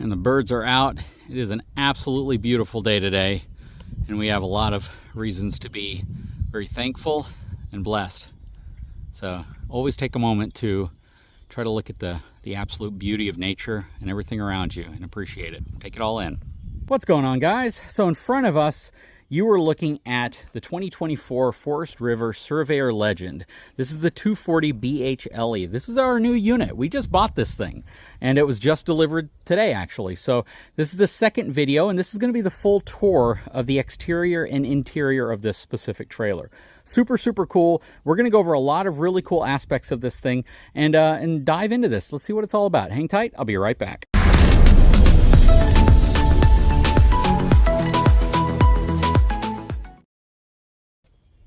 and the birds are out. It is an absolutely beautiful day today, and we have a lot of reasons to be very thankful and blessed. So always take a moment to try to look at the absolute beauty of nature and everything around you and appreciate it. Take it all in. What's going on, guys? So in front of us, you are looking at the 2024 Forest River Surveyor Legend. This is the 240 BHLE. This is our new unit. We just bought this thing, and it was just delivered today, actually. So this is the second video, and this is going to be the full tour of the exterior and interior of this specific trailer. Super, super cool. We're going to go over a lot of really cool aspects of this thing and dive into this. Let's see what it's all about. Hang tight. I'll be right back.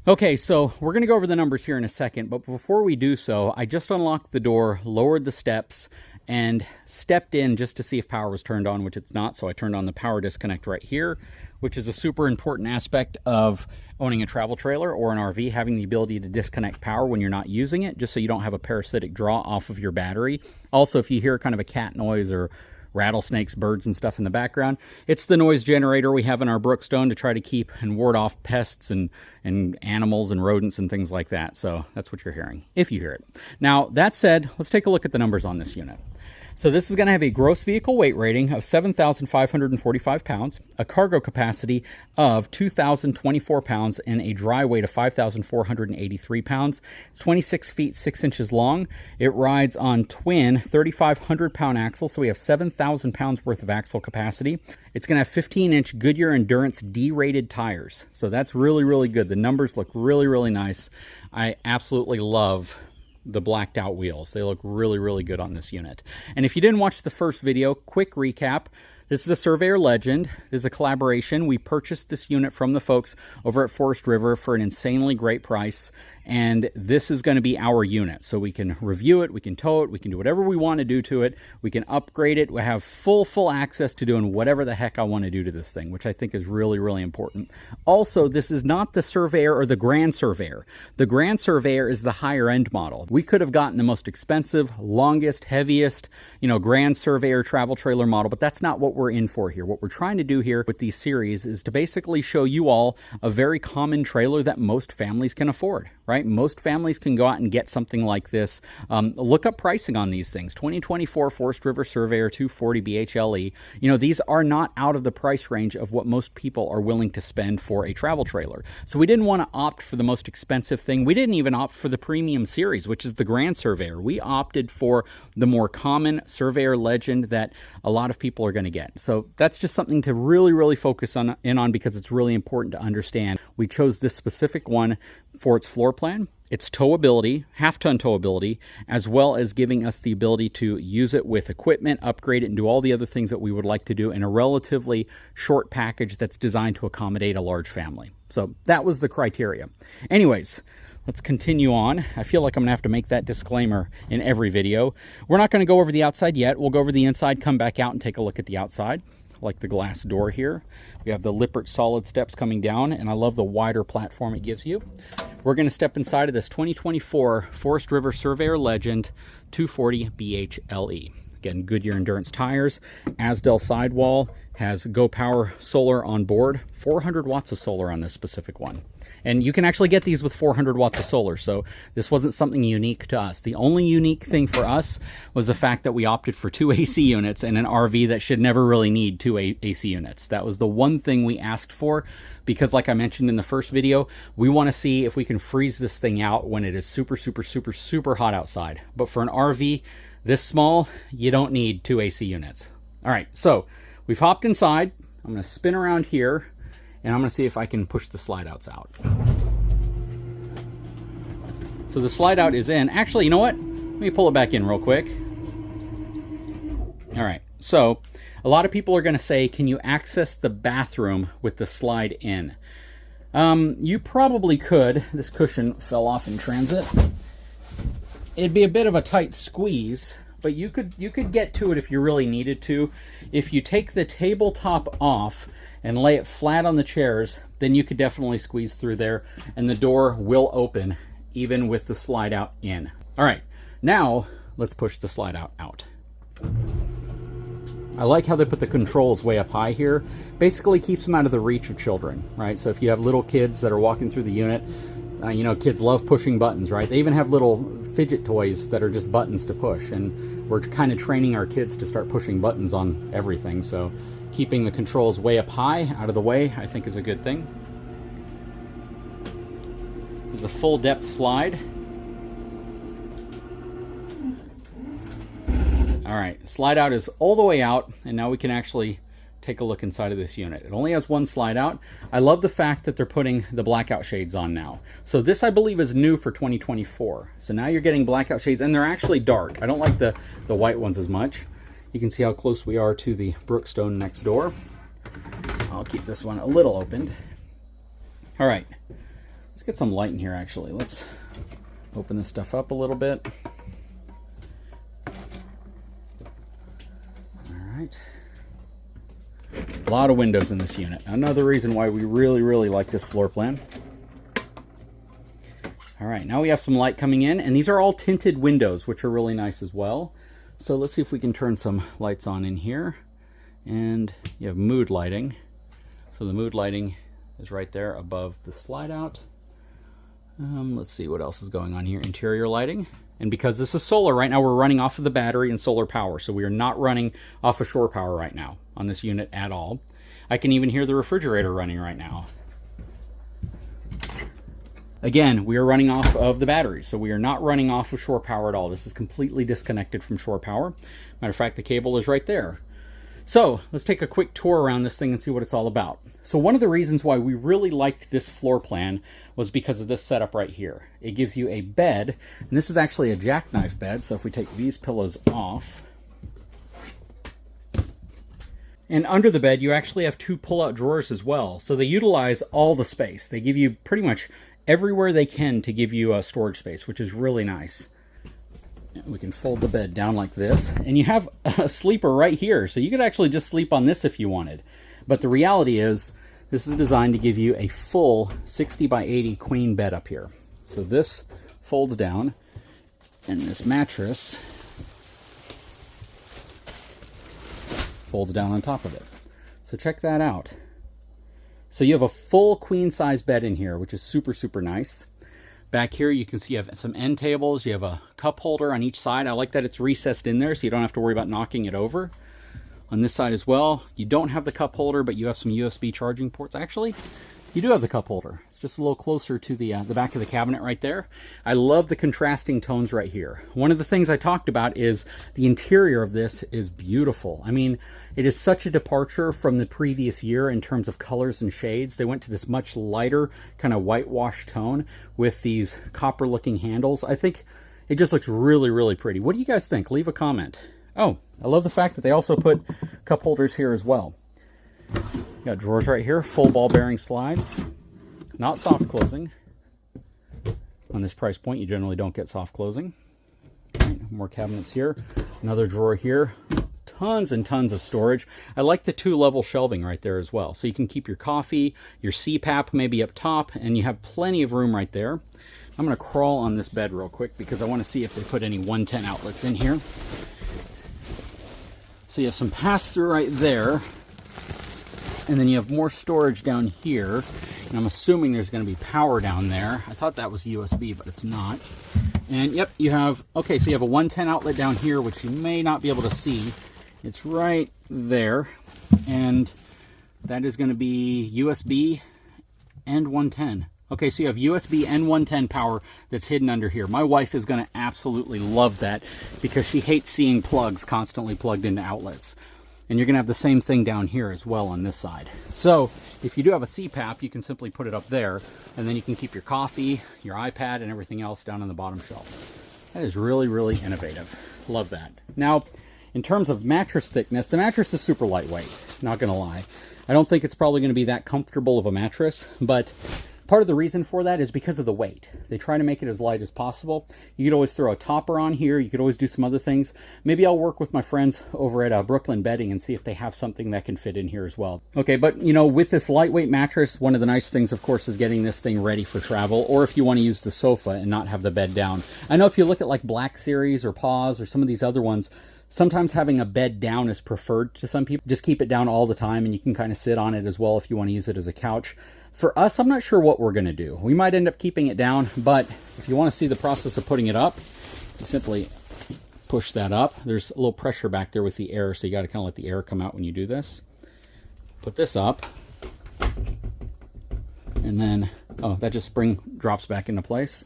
Okay, so we're going to go over the numbers here in a second, but before we do so, I just unlocked the door, lowered the steps, and stepped in just to see if power was turned on, which it's not, so I turned on the power disconnect right here, which is a super important aspect of owning a travel trailer or an RV, having the ability to disconnect power when you're not using it, just so you don't have a parasitic draw off of your battery. Also, if you hear kind of a cat noise or rattlesnakes, birds, and stuff in the background, it's the noise generator we have in our Brookstone to try to keep and ward off pests and animals and rodents and things like that. So that's what you're hearing, if you hear it. Now, that said, let's take a look at the numbers on this unit. So this is going to have a gross vehicle weight rating of 7,545 pounds, a cargo capacity of 2,024 pounds, and a dry weight of 5,483 pounds. It's 26 feet 6 inches long. It rides on twin 3,500 pound axles, so we have 7,000 pounds worth of axle capacity. It's going to have 15-inch Goodyear Endurance D-rated tires, so that's really, really good. The numbers look really, really nice. I absolutely love the blacked out wheels. They look really, really good on this unit. And if you didn't watch the first video, quick recap. This is a Surveyor Legend. This is a collaboration. We purchased this unit from the folks over at Forest River for an insanely great price. And this is going to be our unit. So we can review it, we can tow it, we can do whatever we want to do to it. We can upgrade it. We have full access to doing whatever the heck I want to do to this thing, which I think is really, really important. Also, this is not the Surveyor or the Grand Surveyor. The Grand Surveyor is the higher end model. We could have gotten the most expensive, longest, heaviest, Grand Surveyor travel trailer model, but that's not what we're in for here. What we're trying to do here with these series is to basically show you all a very common trailer that most families can afford, right? Most families can go out and get something like this. Look up pricing on these things. 2024 Forest River Surveyor 240 BHLE. These are not out of the price range of what most people are willing to spend for a travel trailer. So we didn't want to opt for the most expensive thing. We didn't even opt for the premium series, which is the Grand Surveyor. We opted for the more common Surveyor Legend that a lot of people are going to get. So that's just something to really, really focus on because it's really important to understand. We chose this specific one for its floor plan, its towability, half-ton towability, as well as giving us the ability to use it with equipment, upgrade it, and do all the other things that we would like to do in a relatively short package that's designed to accommodate a large family. So that was the criteria. Anyways, let's continue on. I feel like I'm going to have to make that disclaimer in every video. We're not going to go over the outside yet. We'll go over the inside, come back out, and take a look at the outside. Like the glass door here. We have the Lippert solid steps coming down, and I love the wider platform it gives you. We're going to step inside of this 2024 Forest River Surveyor Legend 240 BHLE. Again, Goodyear Endurance tires, Asdel sidewall, has Go Power solar on board, 400 watts of solar on this specific one. And you can actually get these with 400 watts of solar, so this wasn't something unique to us. The only unique thing for us was the fact that we opted for 2 AC units in an RV that should never really need 2 AC units. That was the one thing we asked for, because like I mentioned in the first video, we want to see if we can freeze this thing out when it is super, super, super, super hot outside. But for an RV this small, you don't need 2 AC units. All right, so we've hopped inside. I'm going to spin around here, and I'm going to see if I can push the slide outs out. So the slide out is in. Actually, you know what? Let me pull it back in real quick. All right, so a lot of people are going to say, can you access the bathroom with the slide in? You probably could. This cushion fell off in transit. It'd be a bit of a tight squeeze, but you could get to it if you really needed to. If you take the tabletop off and lay it flat on the chairs, then you could definitely squeeze through there, and the door will open even with the slide out in. All right, now let's push the slide out. I like how they put the controls way up high here. Basically keeps them out of the reach of children, right? So if you have little kids that are walking through the unit, you know, kids love pushing buttons, right? They even have little fidget toys that are just buttons to push, and we're kind of training our kids to start pushing buttons on everything. So keeping the controls way up high, out of the way, I think is a good thing. There's a full depth slide. All right, slide out is all the way out, and now we can actually take a look inside of this unit. It only has one slide out. I love the fact that they're putting the blackout shades on now. So this, I believe, is new for 2024. So now you're getting blackout shades, and they're actually dark. I don't like the white ones as much. You can see how close we are to the Brookstone next door. I'll keep this one a little opened. All right, let's get some light in here, actually. Let's open this stuff up a little bit. Right. A lot of windows in this unit. Another reason why we really like this floor plan. All right, now we have some light coming in, and these are all tinted windows, which are really nice as well. So let's see if we can turn some lights on in here. And you have mood lighting. So the mood lighting is right there above the slide out. Let's see what else is going on here. Interior lighting. And because this is solar, right now we're running off of the battery and solar power. So we are not running off of shore power right now on this unit at all. I can even hear the refrigerator running right now. Again, we are running off of the battery, so we are not running off of shore power at all. This is completely disconnected from shore power. Matter of fact, the cable is right there. So let's take a quick tour around this thing and see what it's all about. So one of the reasons why we really liked this floor plan was because of this setup right here. It gives you a bed, and this is actually a jackknife bed. So if we take these pillows off, and under the bed, you actually have two pull-out drawers as well. So they utilize all the space. They give you pretty much everywhere they can to give you a storage space, which is really nice. We can fold the bed down like this, and you have a sleeper right here. So you could actually just sleep on this if you wanted. But the reality is, this is designed to give you a full 60 by 80 queen bed up here. So this folds down, and this mattress folds down on top of it. So check that out. So you have a full queen size bed in here, which is super nice. Back here, you can see you have some end tables. You have a cup holder on each side. I like that it's recessed in there, so you don't have to worry about knocking it over. On this side as well, you don't have the cup holder, but you have some USB charging ports. Actually, you do have the cup holder. It's just a little closer to the back of the cabinet right there. I love the contrasting tones right here. One of the things I talked about is the interior of this is beautiful. I mean, it is such a departure from the previous year in terms of colors and shades. They went to this much lighter kind of whitewash tone with these copper looking handles. I think it just looks really pretty. What do you guys think? Leave a comment. Oh, I love the fact that they also put cup holders here as well. Got drawers right here, full ball bearing slides, not soft closing. On this price point, you generally don't get soft closing. Right, more cabinets here, another drawer here, tons and tons of storage. I like the 2-level shelving right there as well. So you can keep your coffee, your CPAP maybe up top, and you have plenty of room right there. I'm gonna crawl on this bed real quick because I wanna see if they put any 110 outlets in here. So you have some pass-through right there. And then you have more storage down here. And I'm assuming there's going to be power down there. I thought that was USB, but it's not. And yep, you have, okay, so you have a 110 outlet down here, which you may not be able to see. It's right there. And that is going to be USB and 110. Okay, so you have USB and 110 power that's hidden under here. My wife is going to absolutely love that because she hates seeing plugs constantly plugged into outlets. And you're going to have the same thing down here as well on this side. So if you do have a CPAP, you can simply put it up there, and then you can keep your coffee, your iPad, and everything else down on the bottom shelf. That is really innovative. Love that. Now, in terms of mattress thickness, the mattress is super lightweight, not going to lie. I don't think it's probably going to be that comfortable of a mattress, but part of the reason for that is because of the weight. They try to make it as light as possible. You could always throw a topper on here. You could always do some other things. Maybe I'll work with my friends over at Brooklyn Bedding and see if they have something that can fit in here as well. Okay, but you know, with this lightweight mattress, one of the nice things, of course, is getting this thing ready for travel, or if you want to use the sofa and not have the bed down. I know if you look at like Black Series or Paws or some of these other ones, Sometimes having a bed down is preferred to some people. Just keep it down all the time, and you can kind of sit on it as well if you want to use it as a couch. For us, I'm not sure what we're going to do. We might end up keeping it down, but if you want to see the process of putting it up, you simply push that up. There's a little pressure back there with the air, so you got to kind of let the air come out when you do this. Put this up, and then, oh, that just spring drops back into place.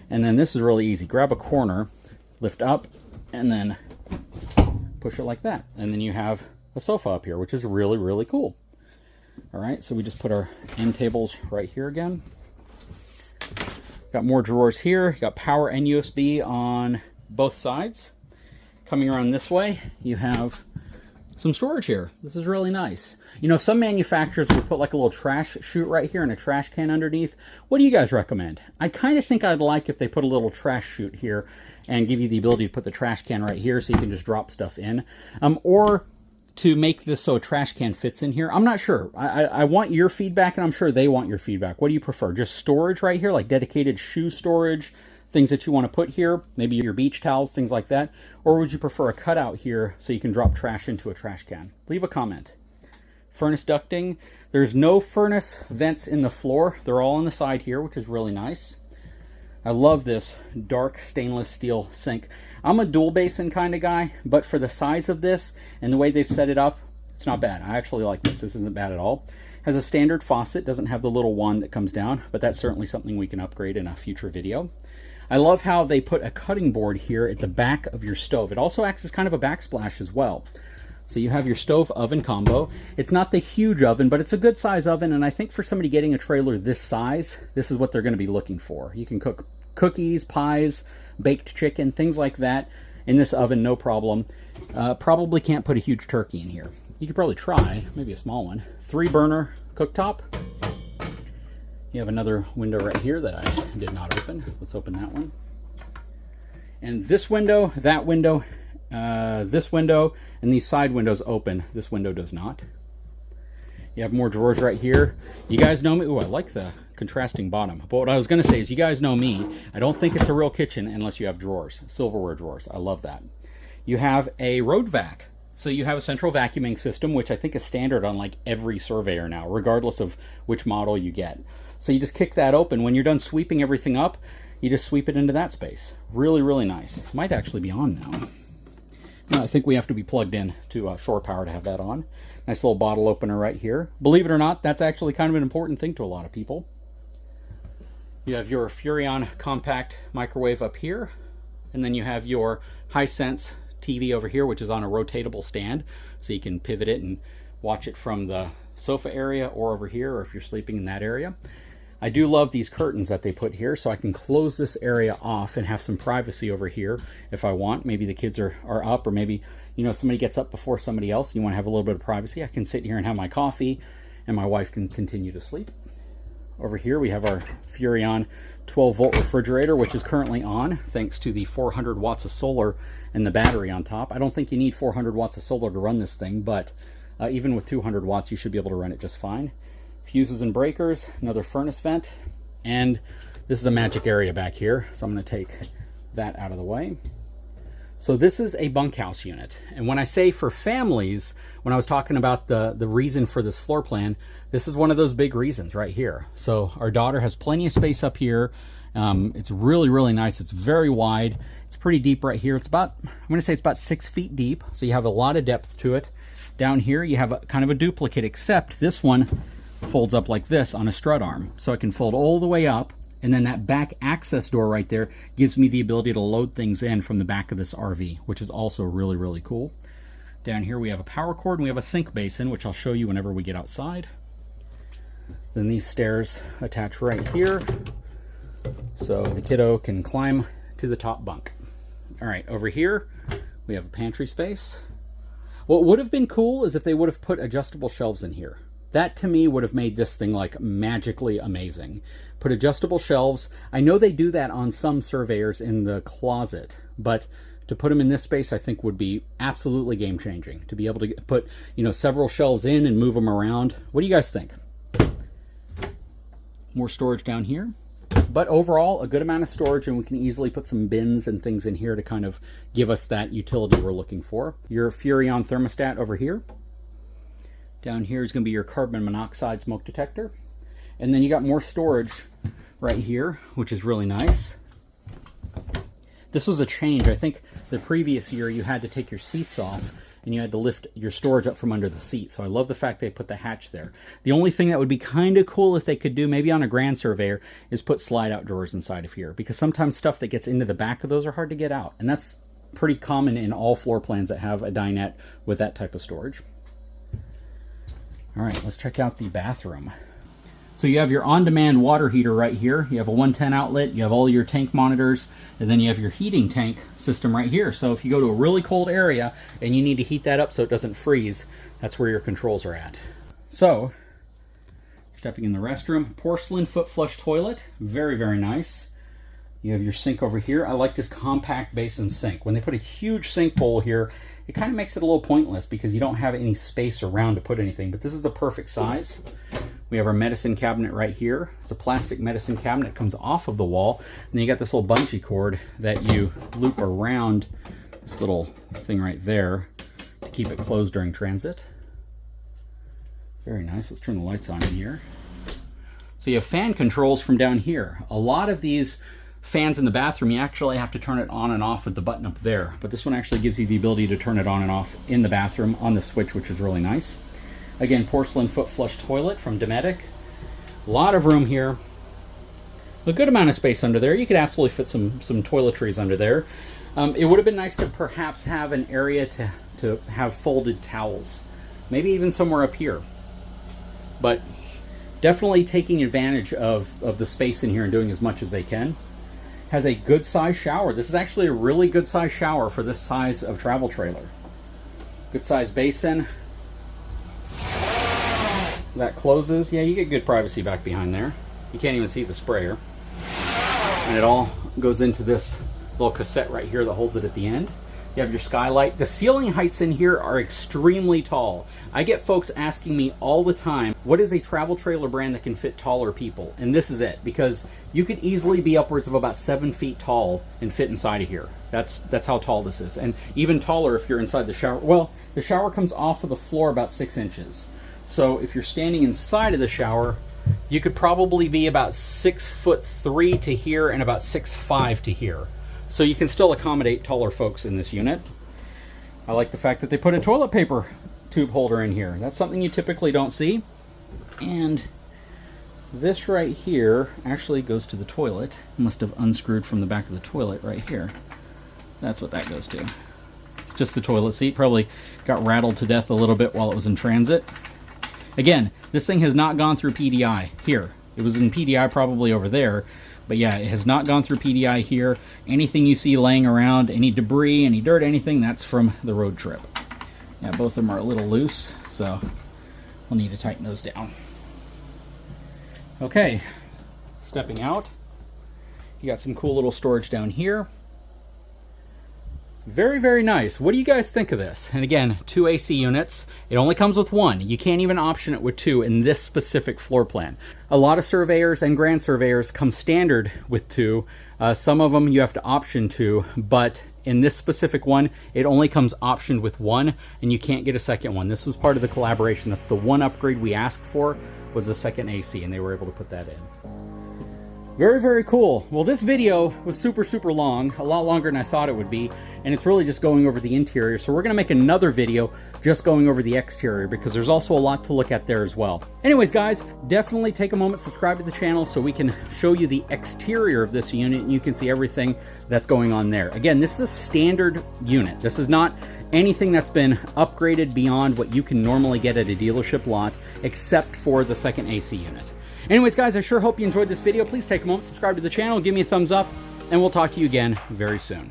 And then this is really easy. Grab a corner, lift up, and then push it like that. And then you have a sofa up here, which is really, really cool. All right, so we just put our end tables right here again. Got more drawers here. Got power and USB on both sides. Coming around this way, you have some storage here. This is really nice. You know, some manufacturers will put like a little trash chute right here and a trash can underneath. What do you guys recommend? I kind of think I'd like if they put a little trash chute here and give you the ability to put the trash can right here so you can just drop stuff in. Or to make this so a trash can fits in here. I'm not sure. I want your feedback, and I'm sure they want your feedback. What do you prefer? Just storage right here, like dedicated shoe storage, things that you want to put here, maybe your beach towels, things like that? Or would you prefer a cutout here so you can drop trash into a trash can? Leave a comment. Furnace ducting. There's no furnace vents in the floor. They're all on the side here, which is really nice. I love this dark stainless steel sink. I'm a dual basin kind of guy, but for the size of this and the way they've set it up, it's not bad. I actually like this. This isn't bad at all. Has a standard faucet, doesn't have the little wand that comes down, but that's certainly something we can upgrade in a future video. I love how they put a cutting board here at the back of your stove. It also acts as kind of a backsplash as well. So you have your stove oven combo. It's not the huge oven, but it's a good size oven, and I think for somebody getting a trailer this size, this is what they're going to be looking for. You can cook cookies, pies, baked chicken, things like that in this oven, no problem. Probably can't put a huge turkey in here. You could probably try, maybe a small one. 3-burner cooktop. You have another window right here that I did not open. Let's open that one. And this window, that window, this window, and these side windows open. This window does not. You have more drawers right here. You guys know me. Oh, I like the contrasting bottom. But what I was going to say is, you guys know me. I don't think it's a real kitchen unless you have drawers, silverware drawers. I love that. You have a road vac. So you have a central vacuuming system, which I think is standard on like every Surveyor now, regardless of which model you get. So you just kick that open. When you're done sweeping everything up, you just sweep it into that space. Really, really nice. Might actually be on now. No, I think we have to be plugged in to shore power to have that on. Nice little bottle opener right here. Believe it or not, that's actually kind of an important thing to a lot of people. You have your Furrion compact microwave up here. And then you have your Hisense TV over here, which is on a rotatable stand. So you can pivot it and watch it from the sofa area or over here, or if you're sleeping in that area. I do love these curtains that they put here, so I can close this area off and have some privacy over here if I want. Maybe the kids are up, or maybe, you know, somebody gets up before somebody else and you want to have a little bit of privacy. I can sit here and have my coffee, and my wife can continue to sleep. Over here we have our Furrion 12-volt refrigerator, which is currently on thanks to the 400 watts of solar and the battery on top. I don't think you need 400 watts of solar to run this thing, but even with 200 watts, you should be able to run it just fine. Fuses and breakers, another furnace vent, and this is a magic area back here, so I'm going to take that out of the way. So this is a bunkhouse unit, and when I say for families, when I was talking about the reason for this floor plan, this is one of those big reasons right here. So our daughter has plenty of space up here. It's really, really nice. It's very wide. It's pretty deep right here. It's about, I'm going to say it's about 6 feet deep, so you have a lot of depth to it. Down here you have kind of a duplicate, except this one folds up like this on a strut arm. So I can fold all the way up, and then that back access door right there gives me the ability to load things in from the back of this RV, which is also really, really cool. Down here we have a power cord, and we have a sink basin, which I'll show you whenever we get outside. Then these stairs attach right here, so the kiddo can climb to the top bunk. All right, over here we have a pantry space. What would have been cool is if they would have put adjustable shelves in here. That to me would have made this thing like magically amazing. Put adjustable shelves. I know they do that on some Surveyors in the closet, but to put them in this space I think would be absolutely game changing. To be able to put, you know, several shelves in and move them around. What do you guys think? More storage down here. But overall, a good amount of storage, and we can easily put some bins and things in here to kind of give us that utility we're looking for. Your Furrion thermostat over here. Down here is going to be your carbon monoxide smoke detector. And then you got more storage right here, which is really nice. This was a change. I think the previous year you had to take your seats off and you had to lift your storage up from under the seat. So I love the fact they put the hatch there. The only thing that would be kind of cool if they could do, maybe on a Grand Surveyor, is put slide-out drawers inside of here. Because sometimes stuff that gets into the back of those are hard to get out. And that's pretty common in all floor plans that have a dinette with that type of storage. All right, let's check out the bathroom. So you have your on-demand water heater right here. You have a 110 outlet, you have all your tank monitors, and then you have your heating tank system right here. So if you go to a really cold area and you need to heat that up so it doesn't freeze, that's where your controls are at. So, stepping in the restroom, porcelain foot flush toilet, very, very nice. You have your sink over here. I like this compact basin sink. When they put a huge sink bowl here, it kind of makes it a little pointless because you don't have any space around to put anything, but this is the perfect size. We have our medicine cabinet right here. It's a plastic medicine cabinet. It comes off of the wall. And then you got this little bungee cord that you loop around this little thing right there to keep it closed during transit. Very nice. Let's turn the lights on in here. So you have fan controls from down here. A lot of these fans in the bathroom, you actually have to turn it on and off with the button up there. But this one actually gives you the ability to turn it on and off in the bathroom on the switch, which is really nice. Again, porcelain foot flush toilet from Dometic. A lot of room here. A good amount of space under there. You could absolutely fit some toiletries under there. It would have been nice to perhaps have an area to have folded towels. Maybe even somewhere up here. But definitely taking advantage of the space in here and doing as much as they can. Has a good size shower. This is actually a really good size shower for this size of travel trailer. Good size basin. That closes. Yeah, you get good privacy back behind there. You can't even see the sprayer. And it all goes into this little cassette right here that holds it at the end. You have your skylight. The ceiling heights in here are extremely tall. I get folks asking me all the time, what is a travel trailer brand that can fit taller people? And this is it, because you could easily be upwards of about 7 feet tall and fit inside of here. That's how tall this is. And even taller if you're inside the shower. Well, the shower comes off of the floor about 6 inches. So if you're standing inside of the shower, you could probably be about 6'3" to here and about 6'5" to here. So you can still accommodate taller folks in this unit. I like the fact that they put a toilet paper tube holder in here. That's something you typically don't see. And this right here actually goes to the toilet. Must have unscrewed from the back of the toilet right here. That's what that goes to. It's just the toilet seat. Probably got rattled to death a little bit while it was in transit. Again, this thing has not gone through PDI here. It was in PDI probably over there, but yeah, it has not gone through PDI here. Anything you see laying around, any debris, any dirt, anything, that's from the road trip. Yeah, both of them are a little loose, so we'll need to tighten those down. Okay, stepping out. You got some cool little storage down here. Very, very nice. What do you guys think of this? And again, 2 AC units. It only comes with 1. You can't even option it with 2 in this specific floor plan. A lot of Surveyors and Grand Surveyors come standard with 2. Some of them you have to option 2, but in this specific one, it only comes optioned with 1, and you can't get a second one. This was part of the collaboration. That's the one upgrade we asked for, was the second AC, and they were able to put that in. Very, very cool. Well, this video was super, super long, a lot longer than I thought it would be, and it's really just going over the interior. So we're going to make another video just going over the exterior because there's also a lot to look at there as well. Anyways, guys, definitely take a moment, subscribe to the channel so we can show you the exterior of this unit and you can see everything that's going on there. Again, this is a standard unit. This is not anything that's been upgraded beyond what you can normally get at a dealership lot, except for the second AC unit. Anyways, guys, I sure hope you enjoyed this video. Please take a moment, subscribe to the channel, give me a thumbs up, and we'll talk to you again very soon.